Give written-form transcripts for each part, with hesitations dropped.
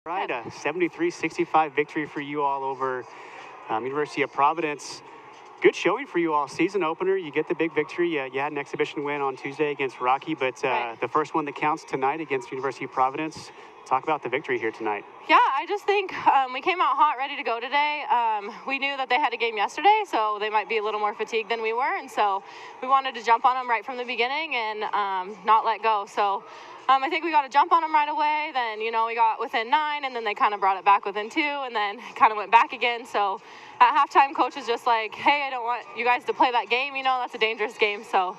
Right, a 73-65 victory for you all over University of Providence. Good showing for you all. Season opener, you get the big victory. You had an exhibition win on Tuesday against Rocky, but the first one that counts tonight against University of Providence. Talk about the victory here tonight. Yeah, I just think we came out hot, ready to go today. We knew that they had a game yesterday, so they might be a little more fatigued than we were, and so we wanted to jump on them right from the beginning and not let go. So I think we got a jump on them right away. Then, we got within 9, and then they kind of brought it back within 2, and then kind of went back again. So at halftime, coach was just like, hey, I don't want you guys to play that game. That's a dangerous game. So,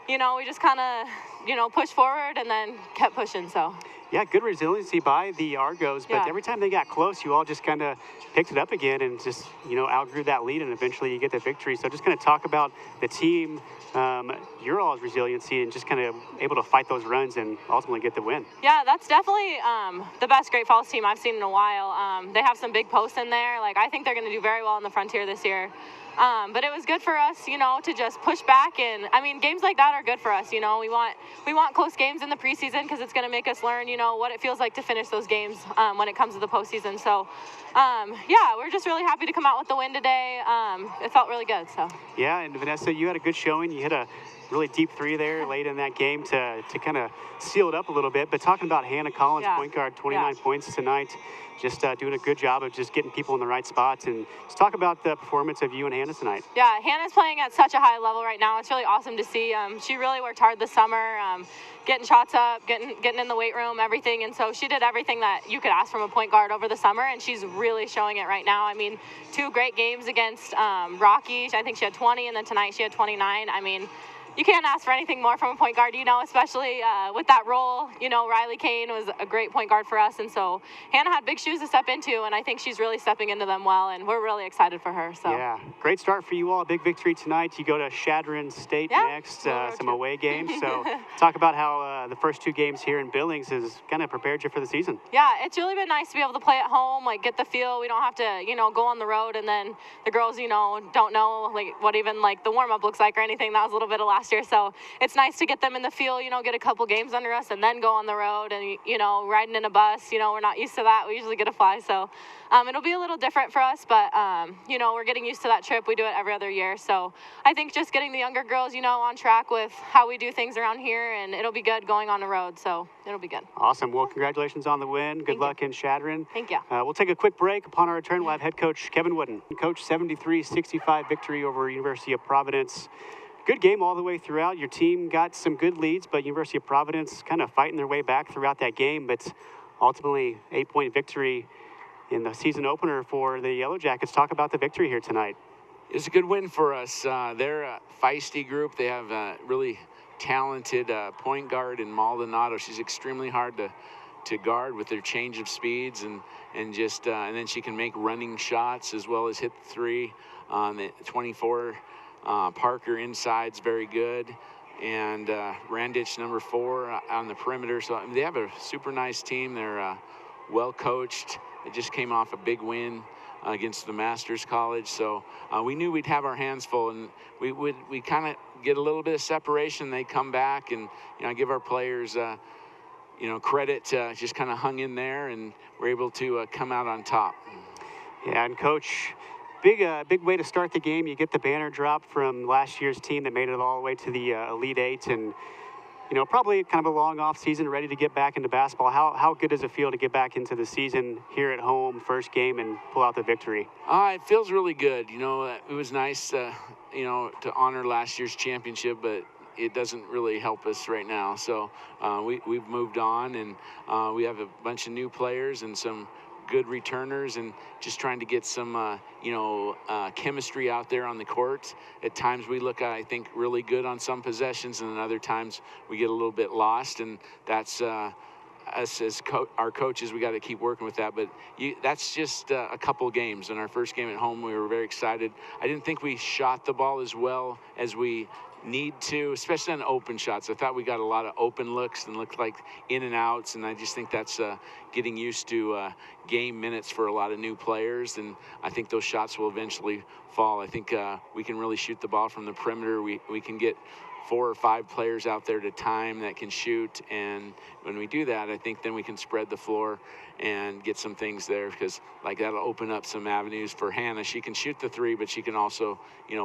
we just kind of, pushed forward and then kept pushing, so. Yeah, good resiliency by the Argos, but every time they got close, you all just kind of picked it up again and just, outgrew that lead, and eventually you get the victory. So just kind of talk about the team, your all's resiliency, and just kind of able to fight those runs and ultimately get the win. Yeah, that's definitely the best Great Falls team I've seen in a while. They have some big posts in there. I think they're going to do very well on the Frontier this year. But it was good for us, to just push back. And games like that are good for us. We want close games in the preseason because it's going to make us learn, what it feels like to finish those games when it comes to the postseason. So, yeah, we're just really happy to come out with the win today. It felt really good. So. Yeah, and Vanessa, you had a good showing. You hit a really deep 3 there late in that game to kind of seal it up a little bit. But talking about Hannah Collins, point guard, 29 points tonight. Just doing a good job of just getting people in the right spots. And just talk about the performance of you and Hannah tonight. Yeah, Hannah's playing at such a high level right now. It's really awesome to see. She really worked hard this summer, getting shots up, getting in the weight room, everything. And so she did everything that you could ask from a point guard over the summer, and she's really showing it right now. 2 great games against Rocky. I think she had 20, and then tonight she had 29. You can't ask for anything more from a point guard, especially with that role. Riley Kane was a great point guard for us, and so Hannah had big shoes to step into, and I think she's really stepping into them well, and we're really excited for her. So yeah, great start for you all. A big victory tonight. You go to Shadron State next, some away games. So talk about how the first 2 games here in Billings has kind of prepared you for the season. Yeah, it's really been nice to be able to play at home, get the feel. We don't have to, go on the road, and then the girls, don't know what even the warm-up looks like or anything. That was a little bit of last year, so it's nice to get them in the field, get a couple games under us and then go on the road and, riding in a bus, we're not used to that. We usually get to fly, so it'll be a little different for us, but, we're getting used to that trip. We do it every other year, so I think just getting the younger girls, on track with how we do things around here, and it'll be good going on the road, so it'll be good. Awesome. Well, congratulations on the win. Good luck in Shadron. Thank you. We'll take a quick break. Upon our return, we'll have head coach Kevin Woodin. Coach, 73-65 victory over University of Providence. Good game all the way throughout. Your team got some good leads, but University of Providence kind of fighting their way back throughout that game, but ultimately 8-point victory in the season opener for the Yellowjackets. Talk about the victory here tonight. It's a good win for us. They're a feisty group. They have a really talented point guard in Maldonado. She's extremely hard to guard with their change of speeds, and then she can make running shots as well as hit the 3 on the 24. Parker inside's very good, and Randich number 4 on the perimeter. So they have a super nice team. They're well coached. They just came off a big win against the Masters College, so we knew we'd have our hands full, and we kind of get a little bit of separation. They come back, and give our players credit. Just kind of hung in there, and we're able to come out on top. Yeah, and Coach, big way to start the game. You get the banner drop from last year's team that made it all the way to the Elite 8, and probably kind of a long off season, ready to get back into basketball. How good does it feel to get back into the season here at home, first game, and pull out the victory? It feels really good. It was nice, to honor last year's championship, but it doesn't really help us right now. So we've moved on, and we have a bunch of new players and some good returners, and just trying to get some chemistry out there on the court. At times we look, I think, really good on some possessions, and then other times we get a little bit lost, and that's us as our coaches, we got to keep working with that. But that's just a couple games. In our first game at home, we were very excited. I didn't think we shot the ball as well as we need to, especially on open shots. I thought we got a lot of open looks and looked like in and outs, and I just think that's getting used to game minutes for a lot of new players, and I think those shots will eventually fall. I think we can really shoot the ball from the perimeter. We can get 4 or 5 players out there at a time that can shoot. And when we do that, I think then we can spread the floor and get some things there, because like that'll open up some avenues for Hannah. She can shoot the 3, but she can also,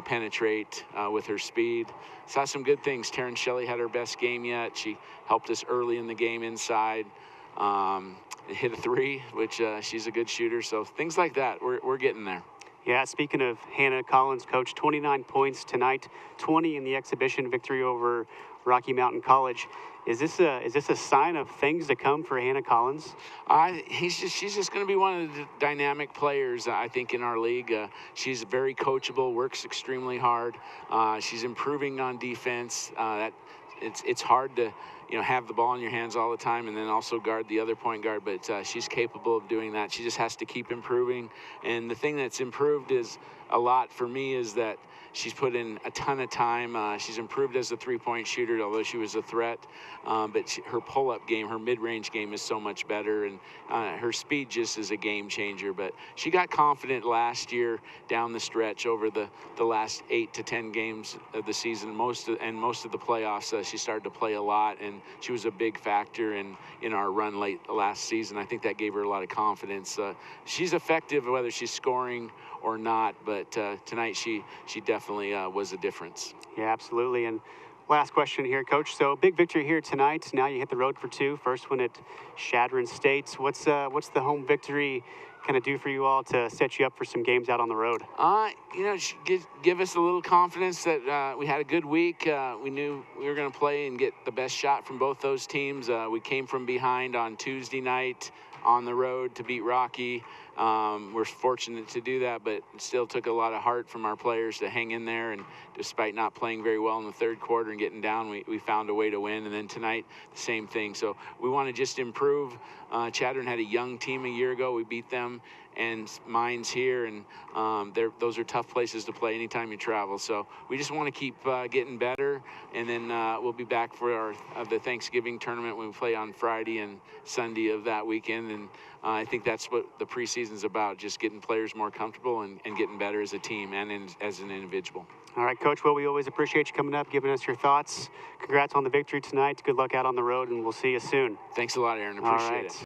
penetrate with her speed. Saw some good things. Taryn Shelley had her best game yet. She helped us early in the game inside. Hit a 3, which she's a good shooter. So things like that, we're getting there. Yeah, speaking of Hannah Collins, Coach, 29 points tonight, 20 in the exhibition victory over Rocky Mountain College. Is this a sign of things to come for Hannah Collins? She's just going to be one of the dynamic players, I think, in our league. She's very coachable, works extremely hard. She's improving on defense. It's hard to have the ball in your hands all the time and then also guard the other point guard, but she's capable of doing that. She just has to keep improving. And the thing that's improved is a lot for me is that she's put in a ton of time. She's improved as a 3-point shooter, although she was a threat. But her pull-up game, her mid-range game is so much better, and her speed just is a game changer. But she got confident last year down the stretch over the last 8 to 10 games of the season. Most of the playoffs, she started to play a lot, and she was a big factor in our run late last season. I think that gave her a lot of confidence. She's effective whether she's scoring or not, but tonight she definitely was a difference. Yeah, absolutely. And last question here, Coach. So big victory here tonight. Now you hit the road for 2. First one at Chadron State. What's the home victory kind of do for you all to set you up for some games out on the road? Give us a little confidence that we had a good week. We knew we were going to play and get the best shot from both those teams. We came from behind on Tuesday night on the road to beat Rocky. We're fortunate to do that, but it still took a lot of heart from our players to hang in there, and despite not playing very well in the third quarter and getting down, we found a way to win. And then tonight, the same thing. So we want to just improve. Chadron had a young team a year ago. We beat them, and mine's here, and those are tough places to play anytime you travel. So we just want to keep getting better, and then we'll be back for the Thanksgiving tournament when we play on Friday and Sunday of that weekend. And I think that's what the preseason's about, just getting players more comfortable and getting better as a team and as an individual. All right, Coach. Well, we always appreciate you coming up, giving us your thoughts. Congrats on the victory tonight. Good luck out on the road, and we'll see you soon. Thanks a lot, Aaron. Appreciate it.